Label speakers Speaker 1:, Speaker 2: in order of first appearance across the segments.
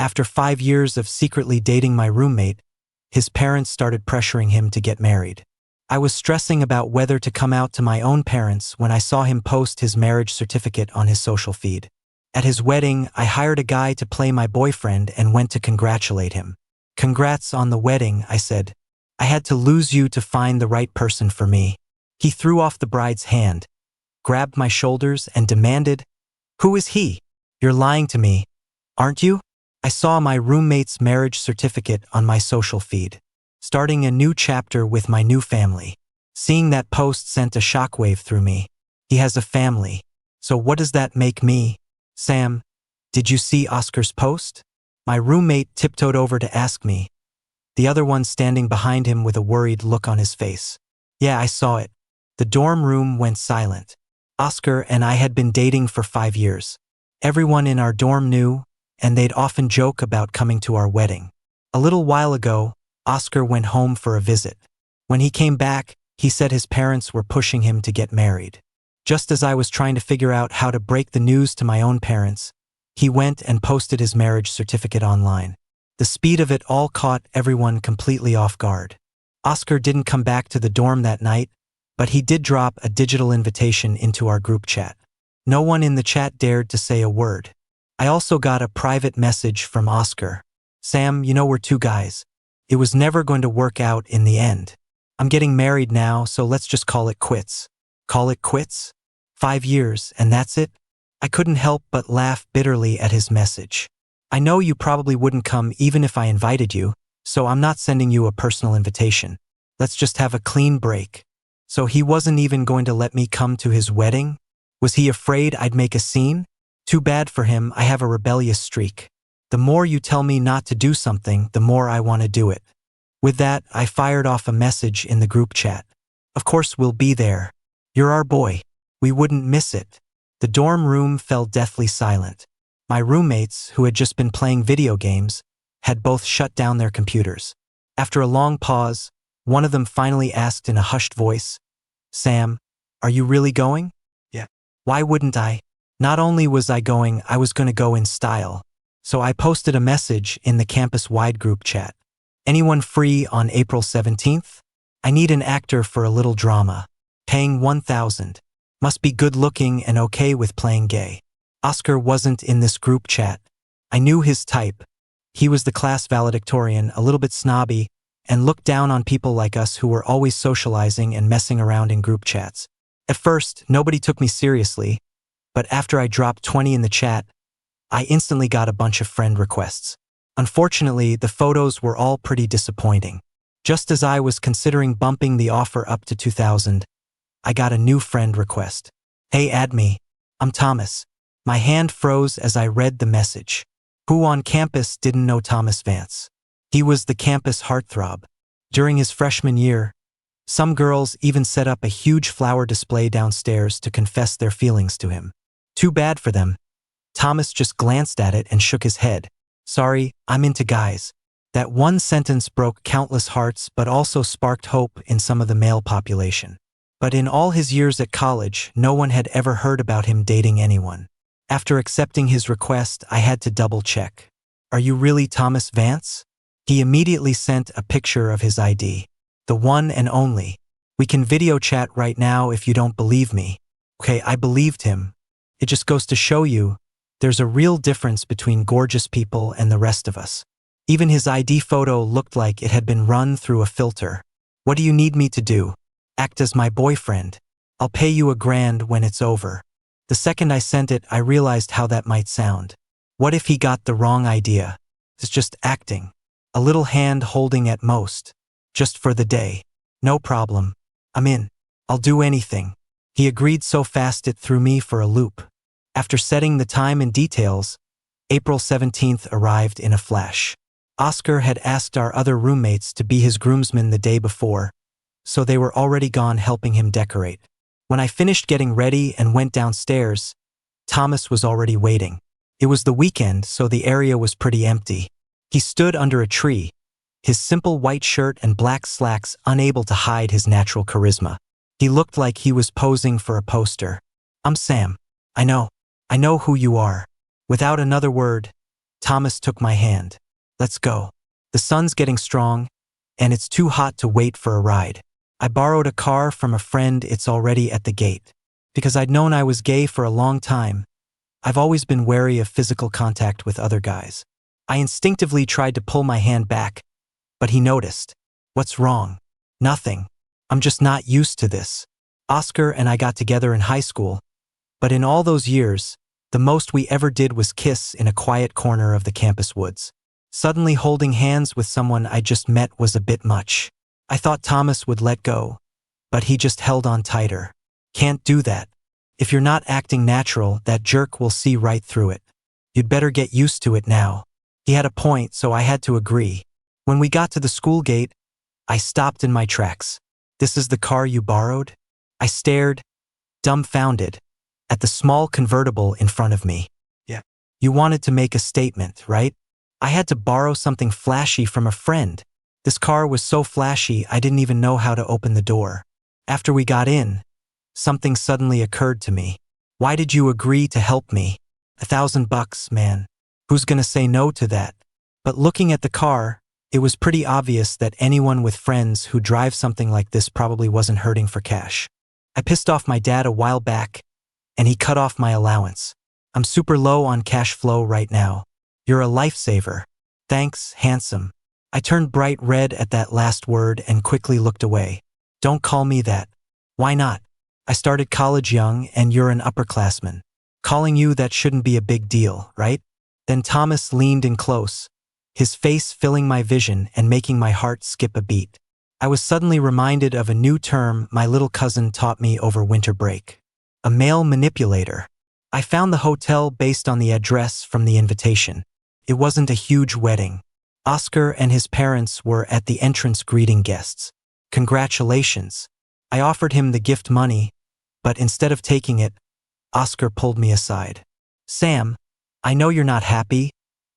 Speaker 1: After 5 years of secretly dating my roommate, his parents started pressuring him to get married. I was stressing about whether to come out to my own parents when I saw him post his marriage certificate on his social feed. At his wedding, I hired a guy to play my boyfriend and went to congratulate him. "Congrats on the wedding," I said. "I had to lose you to find the right person for me." He threw off the bride's hand, grabbed my shoulders, and demanded, "Who is he? You're lying to me, aren't you?" I saw my roommate's marriage certificate on my social feed, starting a new chapter with my new family. Seeing that post sent a shockwave through me. He has a family. So what does that make me? "Sam, did you see Oscar's post?" My roommate tiptoed over to ask me, the other one standing behind him with a worried look on his face. "Yeah, I saw it." The dorm room went silent. Oscar and I had been dating for 5 years. Everyone in our dorm knew, and they'd often joke about coming to our wedding. A little while ago, Oscar went home for a visit. When he came back, he said his parents were pushing him to get married. Just as I was trying to figure out how to break the news to my own parents, he went and posted his marriage certificate online. The speed of it all caught everyone completely off guard. Oscar didn't come back to the dorm that night, but he did drop a digital invitation into our group chat. No one in the chat dared to say a word. I also got a private message from Oscar. "Sam, you know we're 2 guys. It was never going to work out in the end. I'm getting married now, so let's just call it quits." Call it quits? 5 years, and that's it? I couldn't help but laugh bitterly at his message. "I know you probably wouldn't come even if I invited you, so I'm not sending you a personal invitation. Let's just have a clean break." So he wasn't even going to let me come to his wedding? Was he afraid I'd make a scene? Too bad for him, I have a rebellious streak. The more you tell me not to do something, the more I want to do it. With that, I fired off a message in the group chat. "Of course we'll be there. You're our boy. We wouldn't miss it." The dorm room fell deathly silent. My roommates, who had just been playing video games, had both shut down their computers. After a long pause, one of them finally asked in a hushed voice, "Sam, are you really going?" "Yeah." "Why wouldn't I? Not only was I going, I was going to go in style." So I posted a message in the campus-wide group chat. "Anyone free on April 17th? I need an actor for a little drama. Paying 1,000. Must be good-looking and okay with playing gay." Oscar wasn't in this group chat. I knew his type. He was the class valedictorian, a little bit snobby, and looked down on people like us who were always socializing and messing around in group chats. At first, nobody took me seriously, but after I dropped 20 in the chat, I instantly got a bunch of friend requests. Unfortunately, the photos were all pretty disappointing. Just as I was considering bumping the offer up to 2,000, I got a new friend request. "Hey, add me. I'm Thomas." My hand froze as I read the message. Who on campus didn't know Thomas Vance? He was the campus heartthrob. During his freshman year, some girls even set up a huge flower display downstairs to confess their feelings to him. Too bad for them. Thomas just glanced at it and shook his head. "Sorry, I'm into guys." That one sentence broke countless hearts but also sparked hope in some of the male population. But in all his years at college, no one had ever heard about him dating anyone. After accepting his request, I had to double-check. "Are you really Thomas Vance?" He immediately sent a picture of his ID. "The one and only. We can video chat right now if you don't believe me." Okay, I believed him. It just goes to show you, there's a real difference between gorgeous people and the rest of us. Even his ID photo looked like it had been run through a filter. "What do you need me to do? Act as my boyfriend. I'll pay you $1,000 when it's over." The second I sent it, I realized how that might sound. What if he got the wrong idea? It's just acting. A little hand holding at most. Just for the day. "No problem. I'm in. I'll do anything." He agreed so fast it threw me for a loop. After setting the time and details, April 17th arrived in a flash. Oscar had asked our other roommates to be his groomsmen the day before, so they were already gone helping him decorate. When I finished getting ready and went downstairs, Thomas was already waiting. It was the weekend, so the area was pretty empty. He stood under a tree, his simple white shirt and black slacks unable to hide his natural charisma. He looked like he was posing for a poster. "I'm Sam. I know who you are." Without another word, Thomas took my hand. Let's go. The sun's getting strong, and it's too hot to wait for a ride. I borrowed a car from a friend. It's already at the gate. Because I'd known I was gay for a long time, I've always been wary of physical contact with other guys. I instinctively tried to pull my hand back, but he noticed. What's wrong? Nothing. I'm just not used to this. Oscar and I got together in high school, but in all those years, the most we ever did was kiss in a quiet corner of the campus woods. Suddenly holding hands with someone I just met was a bit much. I thought Thomas would let go, but he just held on tighter. Can't do that. If you're not acting natural, that jerk will see right through it. You'd better get used to it now. He had a point, so I had to agree. When we got to the school gate, I stopped in my tracks. This is the car you borrowed? I stared, dumbfounded, at the small convertible in front of me. Yeah. You wanted to make a statement, right? I had to borrow something flashy from a friend. This car was so flashy I didn't even know how to open the door. After we got in, something suddenly occurred to me. Why did you agree to help me? $1,000, man. Who's gonna say no to that? But looking at the car, it was pretty obvious that anyone with friends who drive something like this probably wasn't hurting for cash. I pissed off my dad a while back, and he cut off my allowance. I'm super low on cash flow right now. You're a lifesaver. Thanks, handsome. I turned bright red at that last word and quickly looked away. Don't call me that. Why not? I started college young and you're an upperclassman. Calling you that shouldn't be a big deal, right? Then Thomas leaned in close, his face filling my vision and making my heart skip a beat. I was suddenly reminded of a new term my little cousin taught me over winter break. A male manipulator. I found the hotel based on the address from the invitation. It wasn't a huge wedding. Oscar and his parents were at the entrance greeting guests. Congratulations. I offered him the gift money, but instead of taking it, Oscar pulled me aside. Sam, I know you're not happy,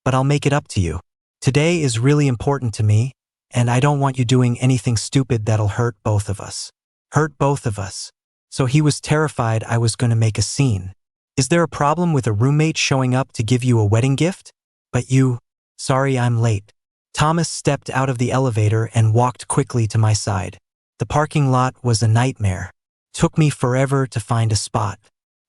Speaker 1: but I'll make it up to you. Today is really important to me, and I don't want you doing anything stupid that'll hurt both of us. Hurt both of us. So he was terrified I was going to make a scene. Is there a problem with a roommate showing up to give you a wedding gift? But you, sorry I'm late. Thomas stepped out of the elevator and walked quickly to my side. The parking lot was a nightmare. Took me forever to find a spot.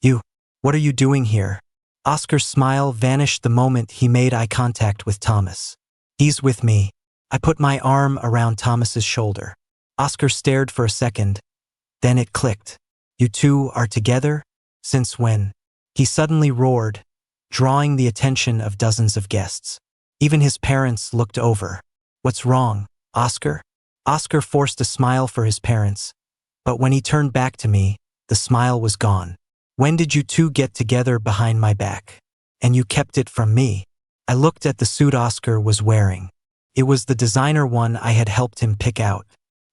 Speaker 1: You, what are you doing here? Oscar's smile vanished the moment he made eye contact with Thomas. He's with me. I put my arm around Thomas's shoulder. Oscar stared for a second. Then it clicked. You two are together? Since when? He suddenly roared, drawing the attention of dozens of guests. Even his parents looked over. What's wrong, Oscar? Oscar forced a smile for his parents, but when he turned back to me, the smile was gone. When did you two get together behind my back? And you kept it from me. I looked at the suit Oscar was wearing. It was the designer one I had helped him pick out.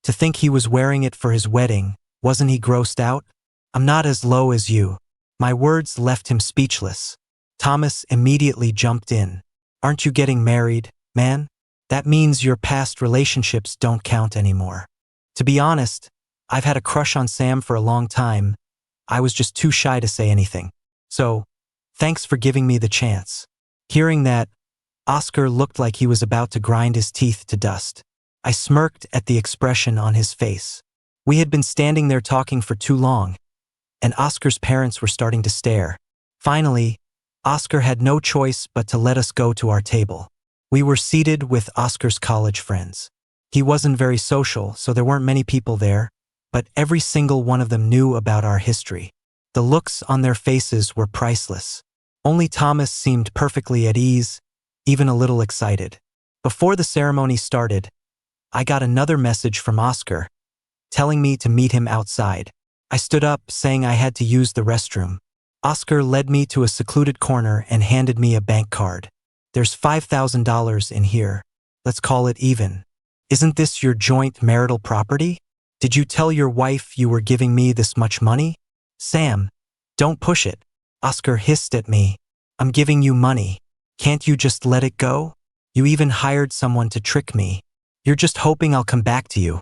Speaker 1: To think he was wearing it for his wedding, wasn't he grossed out? I'm not as low as you. My words left him speechless. Thomas immediately jumped in. Aren't you getting married, man? That means your past relationships don't count anymore. To be honest, I've had a crush on Sam for a long time. I was just too shy to say anything. So, thanks for giving me the chance. Hearing that, Oscar looked like he was about to grind his teeth to dust. I smirked at the expression on his face. We had been standing there talking for too long, and Oscar's parents were starting to stare. Finally, Oscar had no choice but to let us go to our table. We were seated with Oscar's college friends. He wasn't very social, so there weren't many people there, but every single one of them knew about our history. The looks on their faces were priceless. Only Thomas seemed perfectly at ease, even a little excited. Before the ceremony started, I got another message from Oscar, telling me to meet him outside. I stood up, saying I had to use the restroom. Oscar led me to a secluded corner and handed me a bank card. There's $5,000 in here. Let's call it even. Isn't this your joint marital property? Did you tell your wife you were giving me this much money? Sam, don't push it. Oscar hissed at me. I'm giving you money. Can't you just let it go? You even hired someone to trick me. You're just hoping I'll come back to you,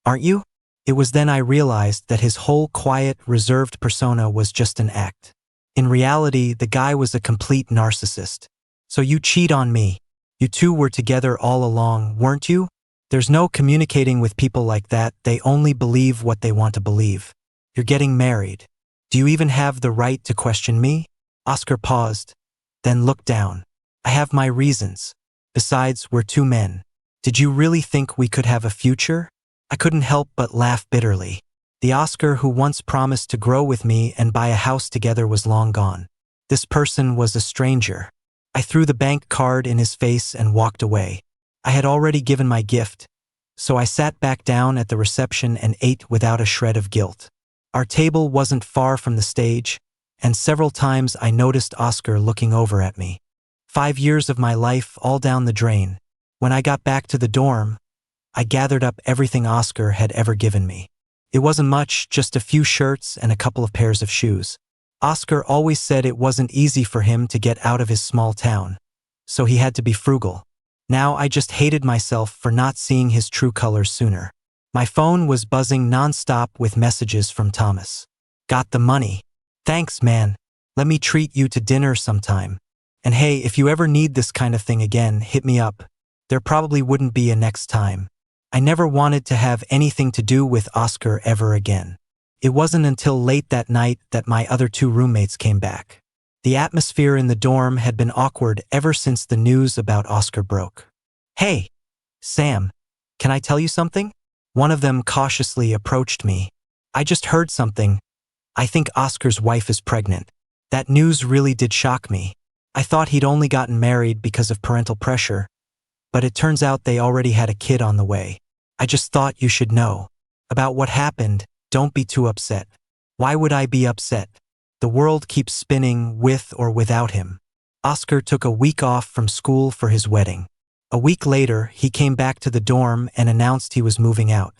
Speaker 1: aren't you? It was then I realized that his whole quiet, reserved persona was just an act. In reality, the guy was a complete narcissist. So you cheat on me. You two were together all along, weren't you? There's no communicating with people like that. They only believe what they want to believe. You're getting married. Do you even have the right to question me? Oscar paused, then looked down. I have my reasons. Besides, we're two men. Did you really think we could have a future? I couldn't help but laugh bitterly. The Oscar who once promised to grow with me and buy a house together was long gone. This person was a stranger. I threw the bank card in his face and walked away. I had already given my gift, so I sat back down at the reception and ate without a shred of guilt. Our table wasn't far from the stage, and several times I noticed Oscar looking over at me. 5 years of my life all down the drain. When I got back to the dorm, I gathered up everything Oscar had ever given me. It wasn't much, just a few shirts and a couple of pairs of shoes. Oscar always said it wasn't easy for him to get out of his small town, so he had to be frugal. Now I just hated myself for not seeing his true colors sooner. My phone was buzzing nonstop with messages from Thomas. Got the money. Thanks, man. Let me treat you to dinner sometime. And hey, if you ever need this kind of thing again, hit me up. There probably wouldn't be a next time. I never wanted to have anything to do with Oscar ever again. It wasn't until late that night that my other two roommates came back. The atmosphere in the dorm had been awkward ever since the news about Oscar broke. Hey, Sam, can I tell you something? One of them cautiously approached me. I just heard something. I think Oscar's wife is pregnant. That news really did shock me. I thought he'd only gotten married because of parental pressure, but it turns out they already had a kid on the way. I just thought you should know. About what happened, don't be too upset. Why would I be upset? The world keeps spinning with or without him. Oscar took a week off from school for his wedding. A week later, he came back to the dorm and announced he was moving out.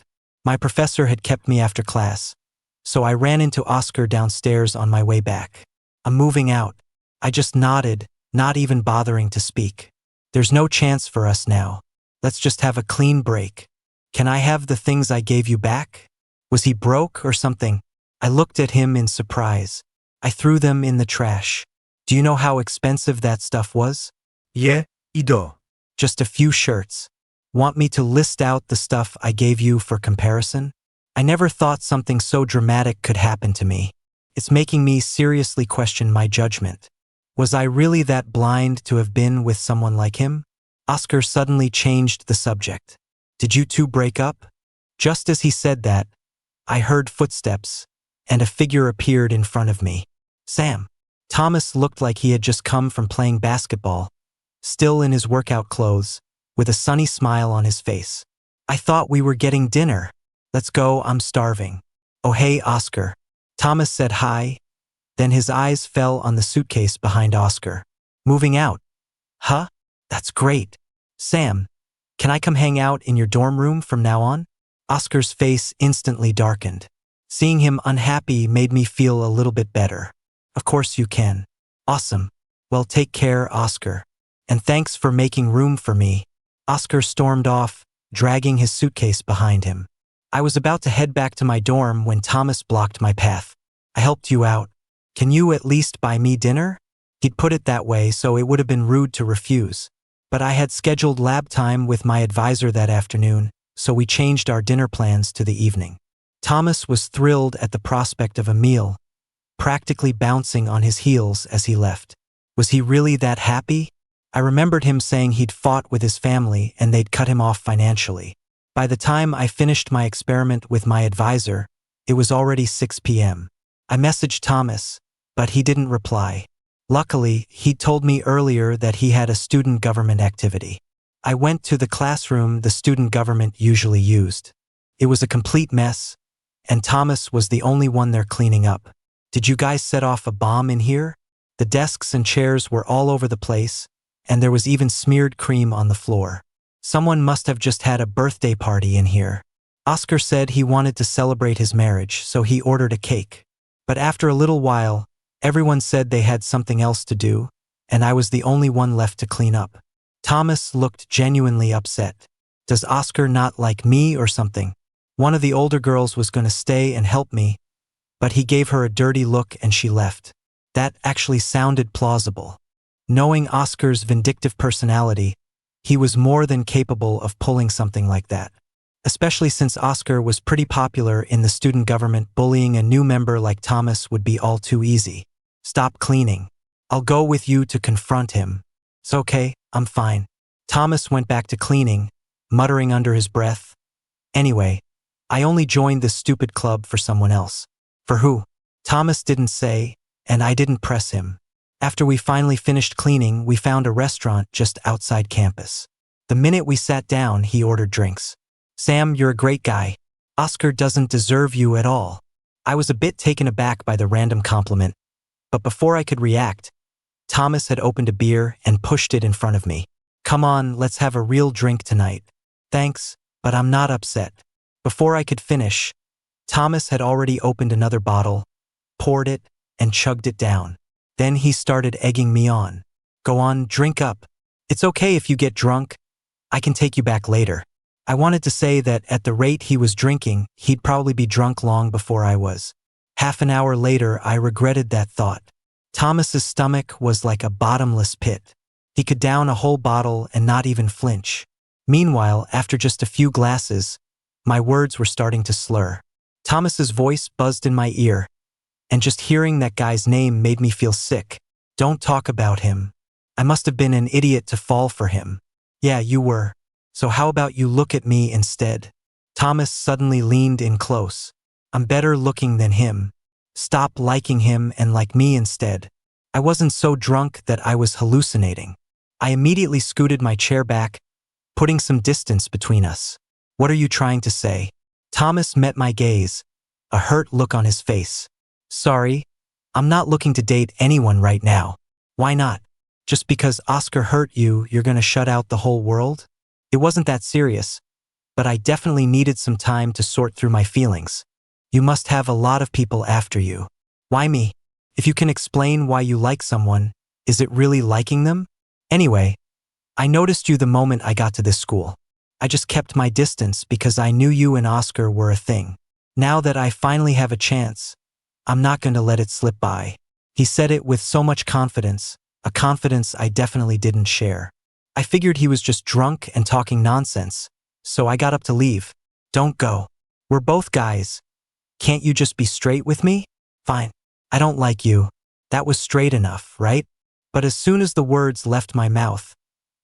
Speaker 1: My professor had kept me after class, so I ran into Oscar downstairs on my way back. I'm moving out. I just nodded, not even bothering to speak. There's no chance for us now. Let's just have a clean break. Can I have the things I gave you back? Was he broke or something? I looked at him in surprise. I threw them in the trash. Do you know how expensive that stuff was?
Speaker 2: Yeah, Ido.
Speaker 1: Just a few shirts. Want me to list out the stuff I gave you for comparison? I never thought something so dramatic could happen to me. It's making me seriously question my judgment. Was I really that blind to have been with someone like him? Oscar suddenly changed the subject. Did you two break up? Just as he said that, I heard footsteps, and a figure appeared in front of me. Sam. Thomas looked like he had just come from playing basketball, still in his workout clothes, with a sunny smile on his face. I thought we were getting dinner. Let's go, I'm starving. Oh hey, Oscar. Thomas said hi, then his eyes fell on the suitcase behind Oscar. Moving out. Huh? That's great. Sam, can I come hang out in your dorm room from now on? Oscar's face instantly darkened. Seeing him unhappy made me feel a little bit better. Of course you can. Awesome. Well, take care, Oscar. And thanks for making room for me. Oscar stormed off, dragging his suitcase behind him. I was about to head back to my dorm when Thomas blocked my path. I helped you out. Can you at least buy me dinner? He'd put it that way, so it would have been rude to refuse. But I had scheduled lab time with my advisor that afternoon, so we changed our dinner plans to the evening. Thomas was thrilled at the prospect of a meal, practically bouncing on his heels as he left. Was he really that happy? I remembered him saying he'd fought with his family and they'd cut him off financially. By the time I finished my experiment with my advisor, it was already 6 p.m. I messaged Thomas, but he didn't reply. Luckily, he'd told me earlier that he had a student government activity. I went to the classroom the student government usually used. It was a complete mess, and Thomas was the only one there cleaning up. Did you guys set off a bomb in here? The desks and chairs were all over the place, and there was even smeared cream on the floor. Someone must have just had a birthday party in here. Oscar said he wanted to celebrate his marriage, so he ordered a cake. But after a little while, everyone said they had something else to do, and I was the only one left to clean up. Thomas looked genuinely upset. Does Oscar not like me or something? One of the older girls was going to stay and help me, but he gave her a dirty look and she left. That actually sounded plausible. Knowing Oscar's vindictive personality, he was more than capable of pulling something like that. Especially since Oscar was pretty popular in the student government, bullying a new member like Thomas would be all too easy. Stop cleaning. I'll go with you to confront him. It's okay, I'm fine. Thomas went back to cleaning, muttering under his breath. Anyway, I only joined this stupid club for someone else. For who? Thomas didn't say, and I didn't press him. After we finally finished cleaning, we found a restaurant just outside campus. The minute we sat down, he ordered drinks. Sam, you're a great guy. Oscar doesn't deserve you at all. I was a bit taken aback by the random compliment, but before I could react, Thomas had opened a beer and pushed it in front of me. Come on, let's have a real drink tonight. Thanks, but I'm not upset. Before I could finish, Thomas had already opened another bottle, poured it, and chugged it down. Then he started egging me on. Go on, drink up. It's okay if you get drunk. I can take you back later. I wanted to say that at the rate he was drinking, he'd probably be drunk long before I was. Half an hour later, I regretted that thought. Thomas's stomach was like a bottomless pit. He could down a whole bottle and not even flinch. Meanwhile, after just a few glasses, my words were starting to slur. Thomas's voice buzzed in my ear, and just hearing that guy's name made me feel sick. Don't talk about him. I must have been an idiot to fall for him. Yeah, you were. So how about you look at me instead? Thomas suddenly leaned in close. I'm better looking than him. Stop liking him and like me instead. I wasn't so drunk that I was hallucinating. I immediately scooted my chair back, putting some distance between us. What are you trying to say? Thomas met my gaze, a hurt look on his face. Sorry, I'm not looking to date anyone right now. Why not? Just because Oscar hurt you, you're gonna shut out the whole world? It wasn't that serious, but I definitely needed some time to sort through my feelings. You must have a lot of people after you. Why me? If you can explain why you like someone, is it really liking them? Anyway, I noticed you the moment I got to this school. I just kept my distance because I knew you and Oscar were a thing. Now that I finally have a chance, I'm not going to let it slip by. He said it with so much confidence, a confidence I definitely didn't share. I figured he was just drunk and talking nonsense, so I got up to leave. Don't go. We're both guys. Can't you just be straight with me? Fine. I don't like you. That was straight enough, right? But as soon as the words left my mouth,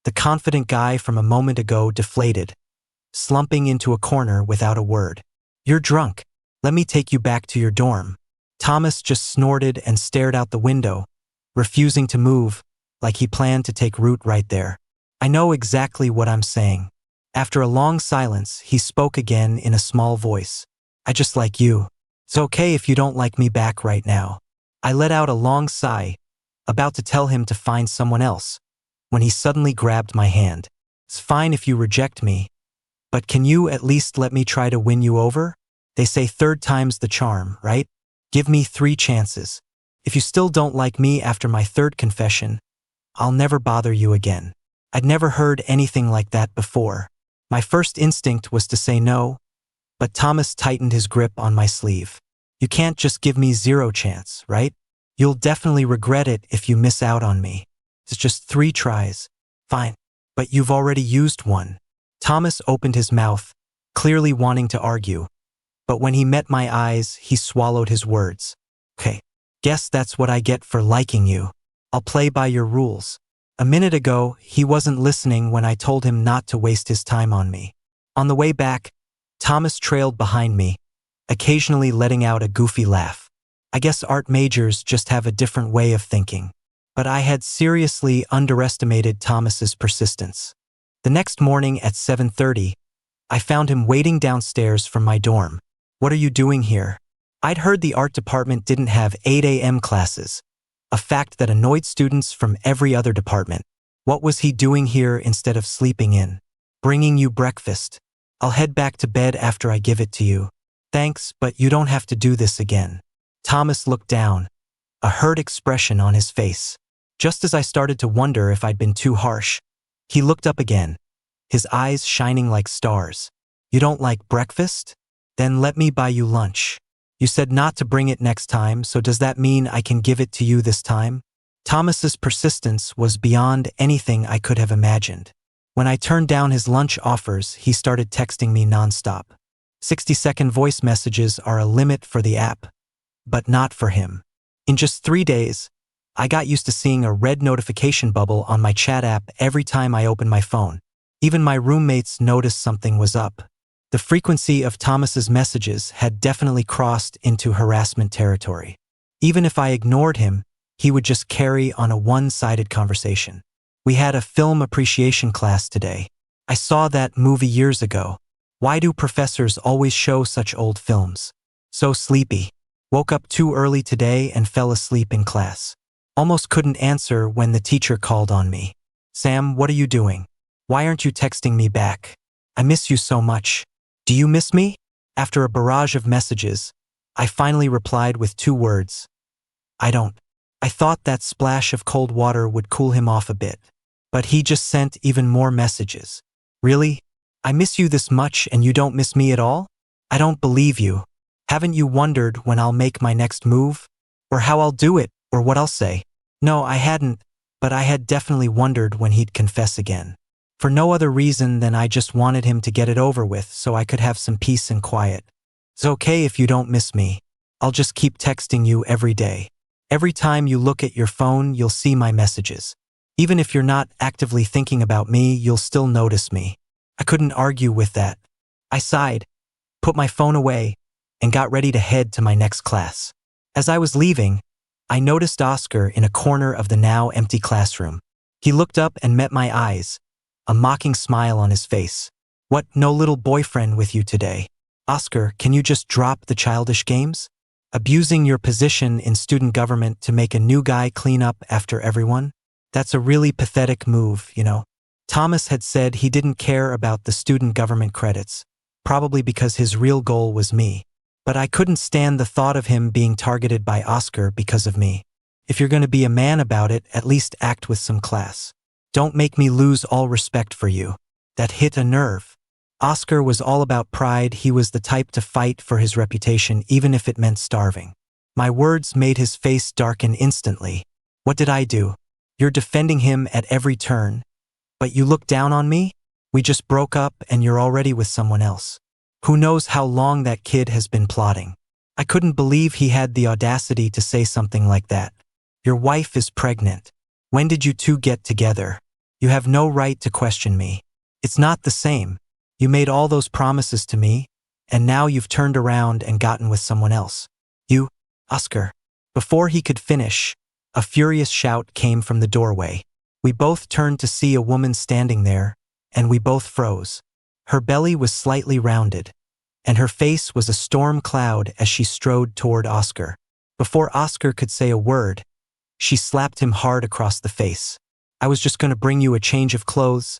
Speaker 1: the confident guy from a moment ago deflated, slumping into a corner without a word. You're drunk. Let me take you back to your dorm. Thomas just snorted and stared out the window, refusing to move, like he planned to take root right there. I know exactly what I'm saying. After a long silence, he spoke again in a small voice. I just like you. It's okay if you don't like me back right now. I let out a long sigh, about to tell him to find someone else, when he suddenly grabbed my hand. It's fine if you reject me, but can you at least let me try to win you over? They say third time's the charm, right? Give me 3 chances. If you still don't like me after my third confession, I'll never bother you again. I'd never heard anything like that before. My first instinct was to say no, but Thomas tightened his grip on my sleeve. You can't just give me 0 chance, right? You'll definitely regret it if you miss out on me. It's just 3 tries. Fine, but you've already used one. Thomas opened his mouth, clearly wanting to argue, but when he met my eyes, he swallowed his words. Okay, guess that's what I get for liking you. I'll play by your rules. A minute ago, he wasn't listening when I told him not to waste his time on me. On the way back, Thomas trailed behind me, occasionally letting out a goofy laugh. I guess art majors just have a different way of thinking. But I had seriously underestimated Thomas's persistence. The next morning at 7:30, I found him waiting downstairs from my dorm. What are you doing here? I'd heard the art department didn't have 8 a.m. classes, a fact that annoyed students from every other department. What was he doing here instead of sleeping in? Bringing you breakfast. I'll head back to bed after I give it to you. Thanks, but you don't have to do this again. Thomas looked down, a hurt expression on his face. Just as I started to wonder if I'd been too harsh, he looked up again, his eyes shining like stars. You don't like breakfast? Then let me buy you lunch. You said not to bring it next time, so does that mean I can give it to you this time? Thomas's persistence was beyond anything I could have imagined. When I turned down his lunch offers, he started texting me nonstop. 60-second voice messages are a limit for the app, but not for him. In just 3 days, I got used to seeing a red notification bubble on my chat app every time I opened my phone. Even my roommates noticed something was up. The frequency of Thomas's messages had definitely crossed into harassment territory. Even if I ignored him, he would just carry on a one-sided conversation. We had a film appreciation class today. I saw that movie years ago. Why do professors always show such old films? So sleepy. Woke up too early today and fell asleep in class. Almost couldn't answer when the teacher called on me. Sam, what are you doing? Why aren't you texting me back? I miss you so much. Do you miss me? After a barrage of messages, I finally replied with 2 words. I don't. I thought that splash of cold water would cool him off a bit. But he just sent even more messages. Really? I miss you this much and you don't miss me at all? I don't believe you. Haven't you wondered when I'll make my next move? Or how I'll do it, or what I'll say? No, I hadn't, but I had definitely wondered when he'd confess again. For no other reason than I just wanted him to get it over with so I could have some peace and quiet. It's okay if you don't miss me. I'll just keep texting you every day. Every time you look at your phone, you'll see my messages. Even if you're not actively thinking about me, you'll still notice me. I couldn't argue with that. I sighed, put my phone away, and got ready to head to my next class. As I was leaving, I noticed Oscar in a corner of the now empty classroom. He looked up and met my eyes, a mocking smile on his face. What, no little boyfriend with you today? Oscar, can you just drop the childish games? Abusing your position in student government to make a new guy clean up after everyone? That's a really pathetic move, you know. Thomas had said he didn't care about the student government credits, probably because his real goal was me. But I couldn't stand the thought of him being targeted by Oscar because of me. If you're going to be a man about it, at least act with some class. Don't make me lose all respect for you. That hit a nerve. Oscar was all about pride. He was the type to fight for his reputation even if it meant starving. My words made his face darken instantly. What did I do? You're defending him at every turn. But you look down on me? We just broke up and you're already with someone else. Who knows how long that kid has been plotting? I couldn't believe he had the audacity to say something like that. Your wife is pregnant. When did you two get together? You have no right to question me. It's not the same. You made all those promises to me, and now you've turned around and gotten with someone else. You, Oscar. Before he could finish, a furious shout came from the doorway. We both turned to see a woman standing there, and we both froze. Her belly was slightly rounded, and her face was a storm cloud as she strode toward Oscar. Before Oscar could say a word, she slapped him hard across the face. I was just going to bring you a change of clothes,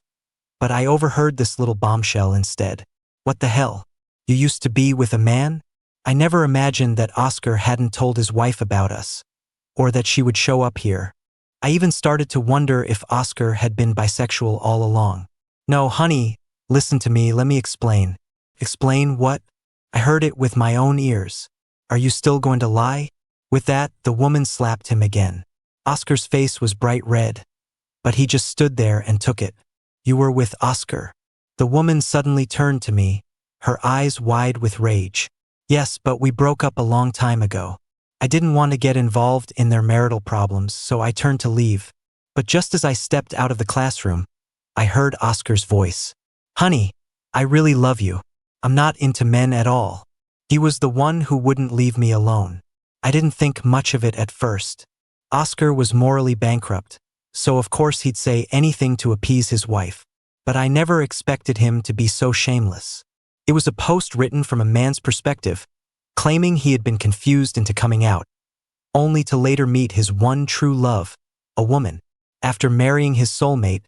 Speaker 1: but I overheard this little bombshell instead. What the hell? You used to be with a man? I never imagined that Oscar hadn't told his wife about us, or that she would show up here. I even started to wonder if Oscar had been bisexual all along. No, honey, listen to me, let me explain. Explain what? I heard it with my own ears. Are you still going to lie? With that, the woman slapped him again. Oscar's face was bright red, but he just stood there and took it. You were with Oscar. The woman suddenly turned to me, her eyes wide with rage. Yes, but we broke up a long time ago. I didn't want to get involved in their marital problems, so I turned to leave. But just as I stepped out of the classroom, I heard Oscar's voice. Honey, I really love you. I'm not into men at all. He was the one who wouldn't leave me alone. I didn't think much of it at first. Oscar was morally bankrupt, so of course he'd say anything to appease his wife. But I never expected him to be so shameless. It was a post written from a man's perspective, claiming he had been confused into coming out, only to later meet his one true love, a woman. After marrying his soulmate,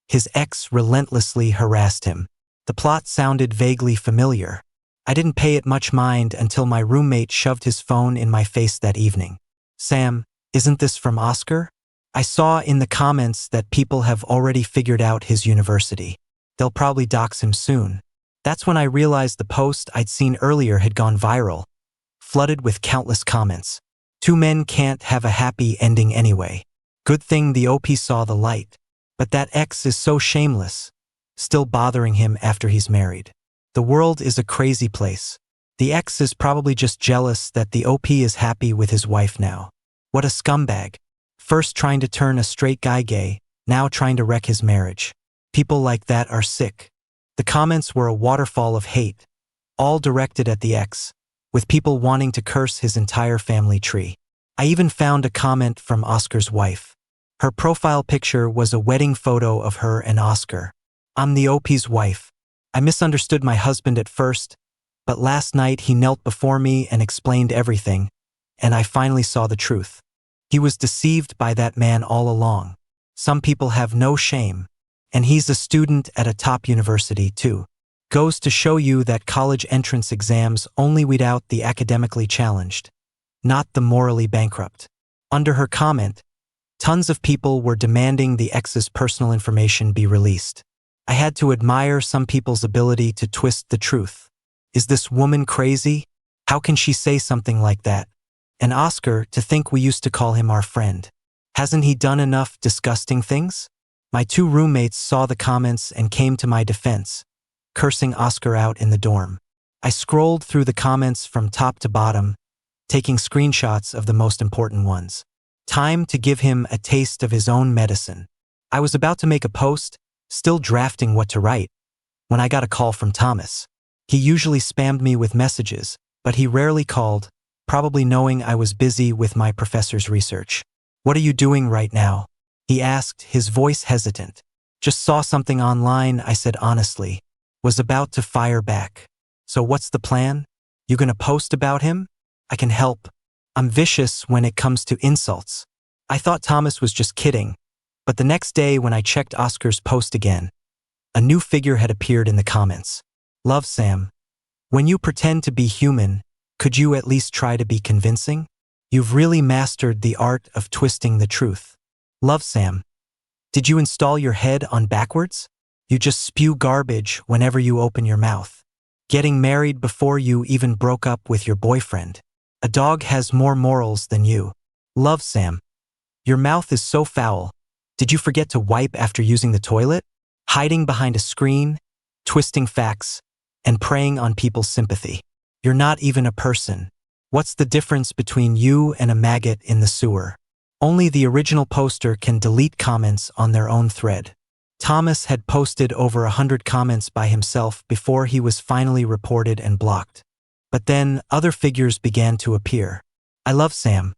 Speaker 1: his ex relentlessly harassed him. The plot sounded vaguely familiar. I didn't pay it much mind until my roommate shoved his phone in my face that evening. Sam, isn't this from Oscar? I saw in the comments that people have already figured out his university. They'll probably dox him soon. That's when I realized the post I'd seen earlier had gone viral, flooded with countless comments. Two men can't have a happy ending anyway. Good thing the OP saw the light. But that ex is so shameless, still bothering him after he's married. The world is a crazy place. The ex is probably just jealous that the OP is happy with his wife now. What a scumbag. First trying to turn a straight guy gay, now trying to wreck his marriage. People like that are sick. The comments were a waterfall of hate, all directed at the ex, with people wanting to curse his entire family tree. I even found a comment from Oscar's wife. Her profile picture was a wedding photo of her and Oscar. I'm the OP's wife. I misunderstood my husband at first, but last night he knelt before me and explained everything, and I finally saw the truth. He was deceived by that man all along. Some people have no shame, and he's a student at a top university too. Goes to show you that college entrance exams only weed out the academically challenged, not the morally bankrupt. Under her comment, tons of people were demanding the ex's personal information be released. I had to admire some people's ability to twist the truth. Is this woman crazy? How can she say something like that? And Oscar, to think we used to call him our friend. Hasn't he done enough disgusting things? My 2 roommates saw the comments and came to my defense, cursing Oscar out in the dorm. I scrolled through the comments from top to bottom, taking screenshots of the most important ones. Time to give him a taste of his own medicine. I was about to make a post, still drafting what to write, when I got a call from Thomas. He usually spammed me with messages, but he rarely called, probably knowing I was busy with my professor's research. What are you doing right now? He asked, his voice hesitant. Just saw something online, I said honestly. Was about to fire back. So what's the plan? You gonna post about him? I can help. I'm vicious when it comes to insults. I thought Thomas was just kidding, but the next day when I checked Oscar's post again, a new figure had appeared in the comments. Love Sam. When you pretend to be human, could you at least try to be convincing? You've really mastered the art of twisting the truth. Love Sam. Did you install your head on backwards? You just spew garbage whenever you open your mouth. Getting married before you even broke up with your boyfriend. A dog has more morals than you. Love Sam. Your mouth is so foul. Did you forget to wipe after using the toilet? Hiding behind a screen, twisting facts, and preying on people's sympathy. You're not even a person. What's the difference between you and a maggot in the sewer? Only the original poster can delete comments on their own thread. Thomas had posted over 100 comments by himself before he was finally reported and blocked. But then other figures began to appear. I love Sam.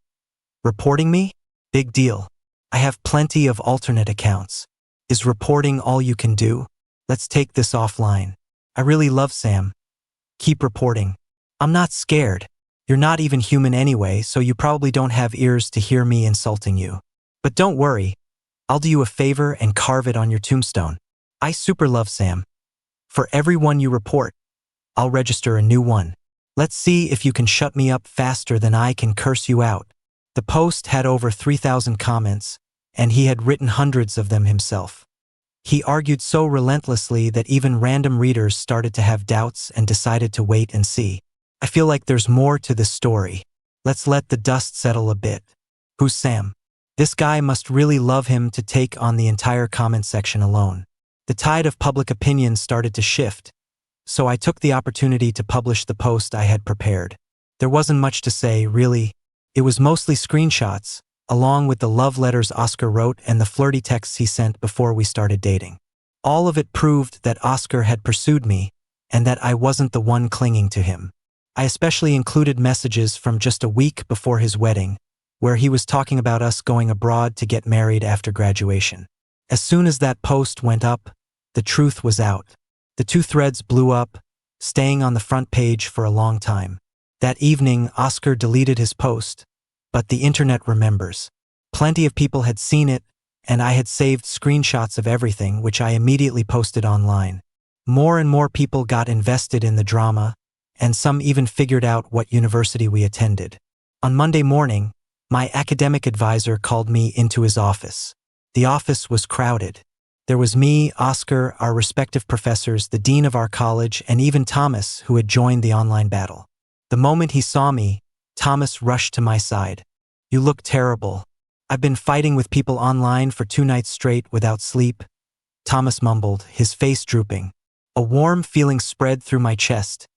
Speaker 1: Reporting me? Big deal. I have plenty of alternate accounts. Is reporting all you can do? Let's take this offline. I really love Sam. Keep reporting. I'm not scared. You're not even human anyway, so you probably don't have ears to hear me insulting you. But don't worry. I'll do you a favor and carve it on your tombstone. I super love Sam. For every one you report, I'll register a new one. Let's see if you can shut me up faster than I can curse you out. The post had over 3,000 comments, and he had written hundreds of them himself. He argued so relentlessly that even random readers started to have doubts and decided to wait and see. I feel like there's more to this story. Let's let the dust settle a bit. Who's Sam? This guy must really love him to take on the entire comment section alone. The tide of public opinion started to shift, so I took the opportunity to publish the post I had prepared. There wasn't much to say, really. It was mostly screenshots, along with the love letters Oscar wrote and the flirty texts he sent before we started dating. All of it proved that Oscar had pursued me, and that I wasn't the one clinging to him. I especially included messages from just a week before his wedding, where he was talking about us going abroad to get married after graduation. As soon as that post went up, the truth was out. The 2 threads blew up, staying on the front page for a long time. That evening, Oscar deleted his post, but the internet remembers. Plenty of people had seen it, and I had saved screenshots of everything, which I immediately posted online. More and more people got invested in the drama, and some even figured out what university we attended. On Monday morning, my academic advisor called me into his office. The office was crowded. There was me, Oscar, our respective professors, the dean of our college, and even Thomas, who had joined the online battle. The moment he saw me, Thomas rushed to my side. You look terrible. I've been fighting with people online for 2 nights straight without sleep, Thomas mumbled, his face drooping. A warm feeling spread through my chest,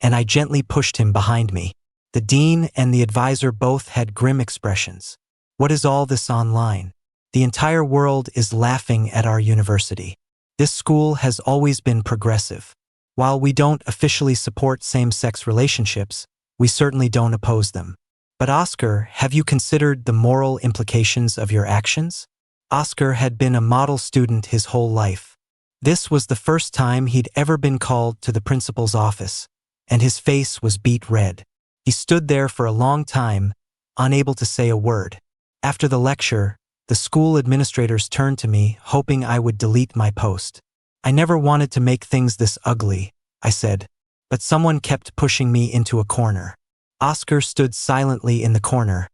Speaker 1: and I gently pushed him behind me. The dean and the advisor both had grim expressions. What is all this online? The entire world is laughing at our university. This school has always been progressive. While we don't officially support same-sex relationships, we certainly don't oppose them. But Oscar, have you considered the moral implications of your actions? Oscar had been a model student his whole life. This was the first time he'd ever been called to the principal's office, and his face was beet red. He stood there for a long time, unable to say a word. After the lecture, the school administrators turned to me, hoping I would delete my post. I never wanted to make things this ugly, I said, but someone kept pushing me into a corner. Oscar stood silently in the corner,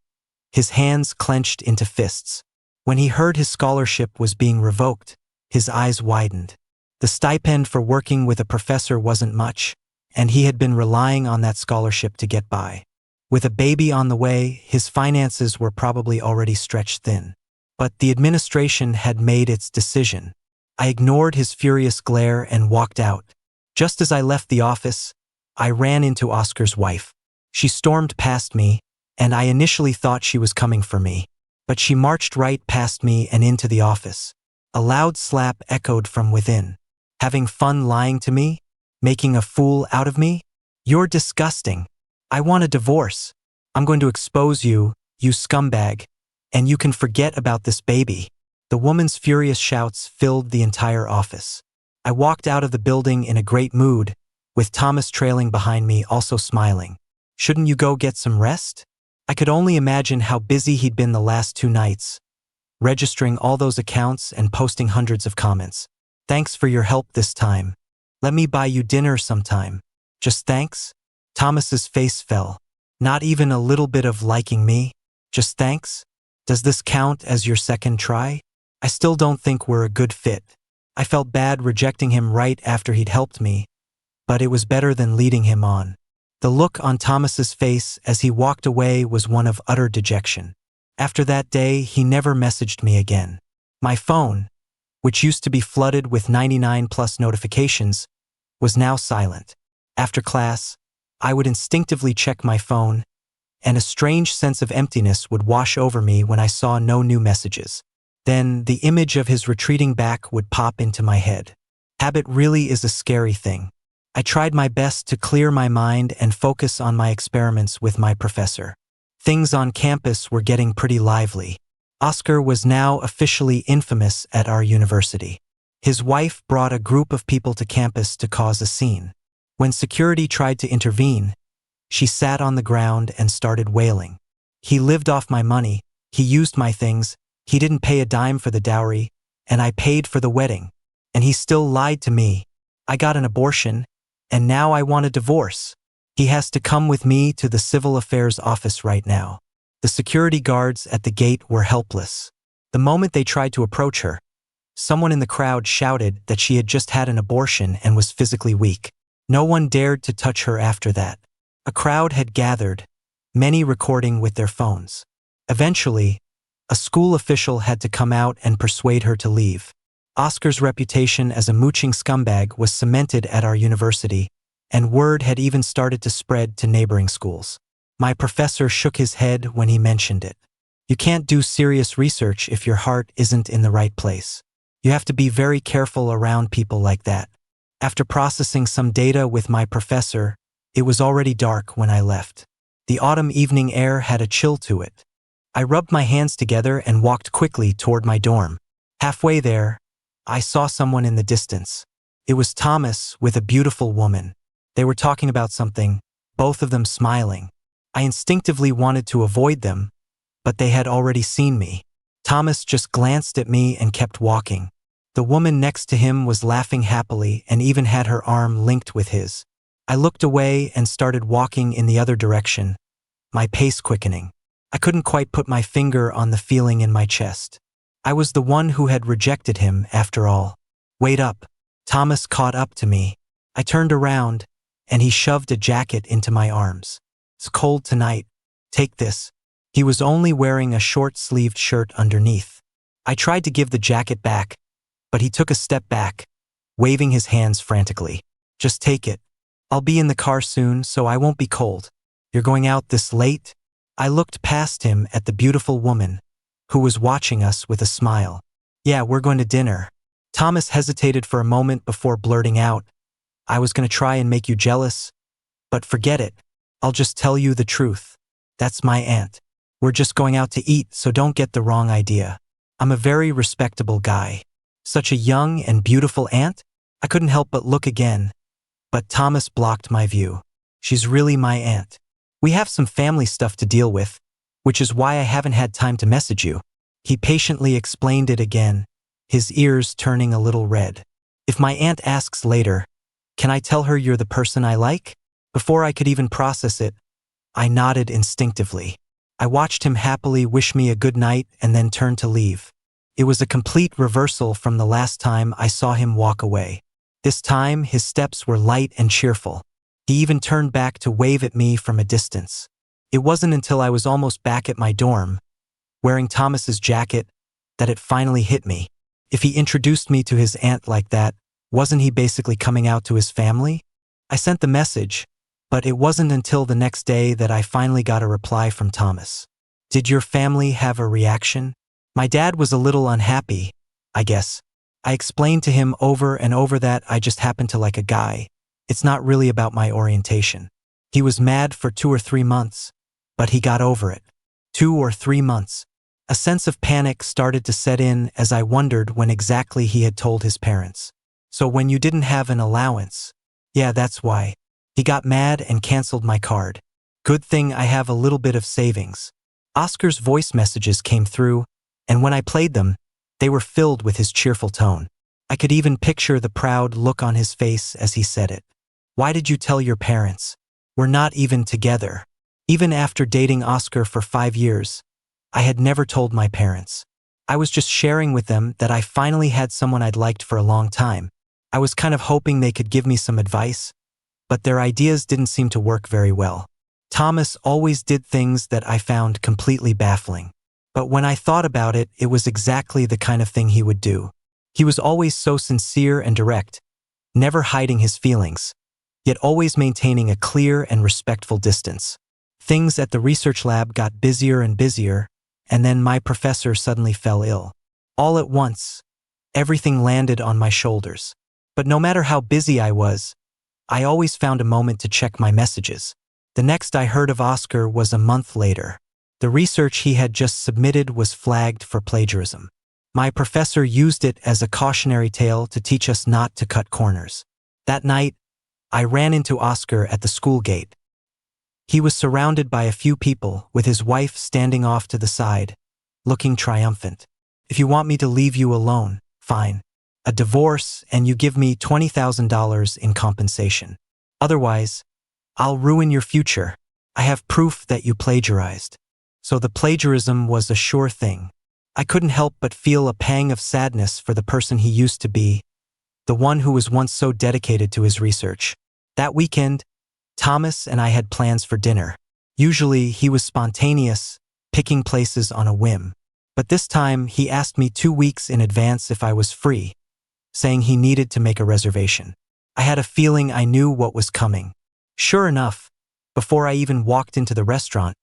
Speaker 1: his hands clenched into fists. When he heard his scholarship was being revoked, his eyes widened. The stipend for working with a professor wasn't much, and he had been relying on that scholarship to get by. With a baby on the way, his finances were probably already stretched thin. But the administration had made its decision. I ignored his furious glare and walked out. Just as I left the office, I ran into Oscar's wife. She stormed past me, and I initially thought she was coming for me. But she marched right past me and into the office. A loud slap echoed from within. Having fun lying to me? Making a fool out of me? You're disgusting. I want a divorce. I'm going to expose you, you scumbag, and you can forget about this baby. The woman's furious shouts filled the entire office. I walked out of the building in a great mood, with Thomas trailing behind me, also smiling. Shouldn't you go get some rest? I could only imagine how busy he'd been the last 2 nights, registering all those accounts and posting hundreds of comments. Thanks for your help this time. Let me buy you dinner sometime. Just thanks? Thomas's face fell. Not even a little bit of liking me? Just thanks? Does this count as your second try? I still don't think we're a good fit. I felt bad rejecting him right after he'd helped me, but it was better than leading him on. The look on Thomas's face as he walked away was one of utter dejection. After that day, he never messaged me again. My phone, which used to be flooded with 99+ notifications, was now silent. After class, I would instinctively check my phone, and a strange sense of emptiness would wash over me when I saw no new messages. Then the image of his retreating back would pop into my head. Habit really is a scary thing. I tried my best to clear my mind and focus on my experiments with my professor. Things on campus were getting pretty lively. Oscar was now officially infamous at our university. His wife brought a group of people to campus to cause a scene. When security tried to intervene, she sat on the ground and started wailing. He lived off my money, he used my things, he didn't pay a dime for the dowry, and I paid for the wedding. And he still lied to me. I got an abortion, and now I want a divorce. He has to come with me to the civil affairs office right now. The security guards at the gate were helpless. The moment they tried to approach her, someone in the crowd shouted that she had just had an abortion and was physically weak. No one dared to touch her after that. A crowd had gathered, many recording with their phones. Eventually, a school official had to come out and persuade her to leave. Oscar's reputation as a mooching scumbag was cemented at our university, and word had even started to spread to neighboring schools. My professor shook his head when he mentioned it. You can't do serious research if your heart isn't in the right place. You have to be very careful around people like that. After processing some data with my professor, it was already dark when I left. The autumn evening air had a chill to it. I rubbed my hands together and walked quickly toward my dorm. Halfway there, I saw someone in the distance. It was Thomas with a beautiful woman. They were talking about something, both of them smiling. I instinctively wanted to avoid them, but they had already seen me. Thomas just glanced at me and kept walking. The woman next to him was laughing happily and even had her arm linked with his. I looked away and started walking in the other direction, my pace quickening. I couldn't quite put my finger on the feeling in my chest. I was the one who had rejected him, after all. Wait up. Thomas caught up to me. I turned around, and he shoved a jacket into my arms. It's cold tonight. Take this. He was only wearing a short-sleeved shirt underneath. I tried to give the jacket back, but he took a step back, waving his hands frantically. Just take it. I'll be in the car soon, so I won't be cold. You're going out this late? I looked past him at the beautiful woman, who was watching us with a smile. Yeah, we're going to dinner. Thomas hesitated for a moment before blurting out, I was going to try and make you jealous, but forget it. I'll just tell you the truth. That's my aunt. We're just going out to eat, so don't get the wrong idea. I'm a very respectable guy. Such a young and beautiful aunt? I couldn't help but look again. But Thomas blocked my view. She's really my aunt. We have some family stuff to deal with, which is why I haven't had time to message you. He patiently explained it again, his ears turning a little red. If my aunt asks later, can I tell her you're the person I like? Before I could even process it, I nodded instinctively. I watched him happily wish me a good night and then turn to leave. It was a complete reversal from the last time I saw him walk away. This time, his steps were light and cheerful. He even turned back to wave at me from a distance. It wasn't until I was almost back at my dorm, wearing Thomas's jacket, that it finally hit me. If he introduced me to his aunt like that, wasn't he basically coming out to his family? I sent the message, but it wasn't until the next day that I finally got a reply from Thomas. Did your family have a reaction? My dad was a little unhappy, I guess. I explained to him over and over that I just happen to like a guy. It's not really about my orientation. He was mad for 2 or 3 months, but he got over it. 2 or 3 months. A sense of panic started to set in as I wondered when exactly he had told his parents. So when you didn't have an allowance? Yeah, that's why. He got mad and canceled my card. Good thing I have a little bit of savings. Oscar's voice messages came through, and when I played them, they were filled with his cheerful tone. I could even picture the proud look on his face as he said it. Why did you tell your parents? We're not even together. Even after dating Oscar for 5 years, I had never told my parents. I was just sharing with them that I finally had someone I'd liked for a long time. I was kind of hoping they could give me some advice, but their ideas didn't seem to work very well. Thomas always did things that I found completely baffling. But when I thought about it, it was exactly the kind of thing he would do. He was always so sincere and direct, never hiding his feelings, yet always maintaining a clear and respectful distance. Things at the research lab got busier and busier, and then my professor suddenly fell ill. All at once, everything landed on my shoulders. But no matter how busy I was, I always found a moment to check my messages. The next I heard of Oscar was a month later. The research he had just submitted was flagged for plagiarism. My professor used it as a cautionary tale to teach us not to cut corners. That night, I ran into Oscar at the school gate. He was surrounded by a few people, with his wife standing off to the side, looking triumphant. If you want me to leave you alone, fine. A divorce, and you give me $20,000 in compensation. Otherwise, I'll ruin your future. I have proof that you plagiarized. So the plagiarism was a sure thing. I couldn't help but feel a pang of sadness for the person he used to be, the one who was once so dedicated to his research. That weekend, Thomas and I had plans for dinner. Usually, he was spontaneous, picking places on a whim. But this time, he asked me 2 weeks in advance if I was free, saying he needed to make a reservation. I had a feeling I knew what was coming. Sure enough, before I even walked into the restaurant,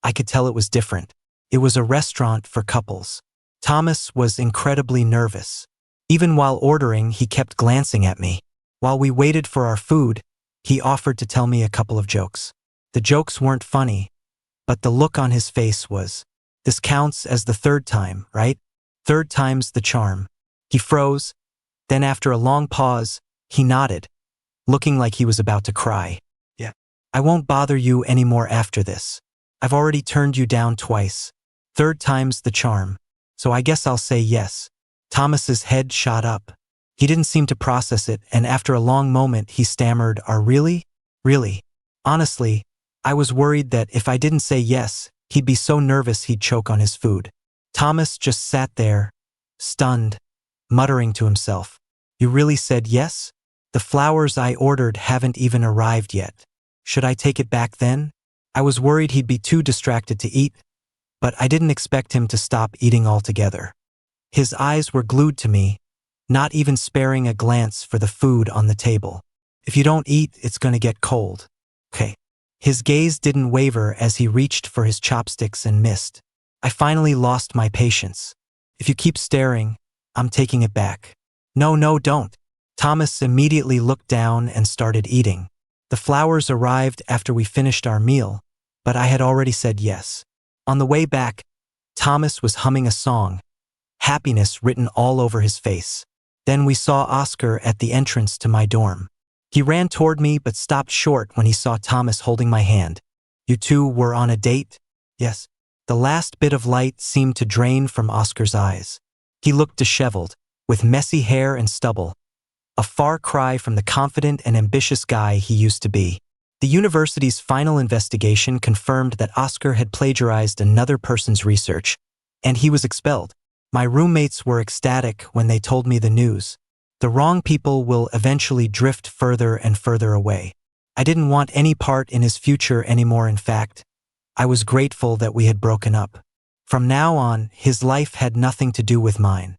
Speaker 1: I could tell it was different. It was a restaurant for couples. Thomas was incredibly nervous. Even while ordering, he kept glancing at me. While we waited for our food, he offered to tell me a couple of jokes. The jokes weren't funny, but the look on his face was, this counts as the 3rd time, right? 3rd time's the charm. He froze. Then after a long pause, he nodded, looking like he was about to cry. Yeah. I won't bother you anymore after this. I've already turned you down twice. 3rd time's the charm. So I guess I'll say yes. Thomas's head shot up. He didn't seem to process it, and after a long moment, he stammered, really? Really? Honestly, I was worried that if I didn't say yes, he'd be so nervous he'd choke on his food. Thomas just sat there, stunned, muttering to himself. You really said yes? The flowers I ordered haven't even arrived yet. Should I take it back then? I was worried he'd be too distracted to eat, but I didn't expect him to stop eating altogether. His eyes were glued to me, not even sparing a glance for the food on the table. If you don't eat, it's gonna get cold. Okay. His gaze didn't waver as he reached for his chopsticks and missed. I finally lost my patience. If you keep staring, I'm taking it back. No, no, don't. Thomas immediately looked down and started eating. The flowers arrived after we finished our meal, but I had already said yes. On the way back, Thomas was humming a song, happiness written all over his face. Then we saw Oscar at the entrance to my dorm. He ran toward me but stopped short when he saw Thomas holding my hand. You two were on a date? Yes. The last bit of light seemed to drain from Oscar's eyes. He looked disheveled, with messy hair and stubble, a far cry from the confident and ambitious guy he used to be. The university's final investigation confirmed that Oscar had plagiarized another person's research, and he was expelled. My roommates were ecstatic when they told me the news. The wrong people will eventually drift further and further away. I didn't want any part in his future anymore. In fact, I was grateful that we had broken up. From now on, his life had nothing to do with mine.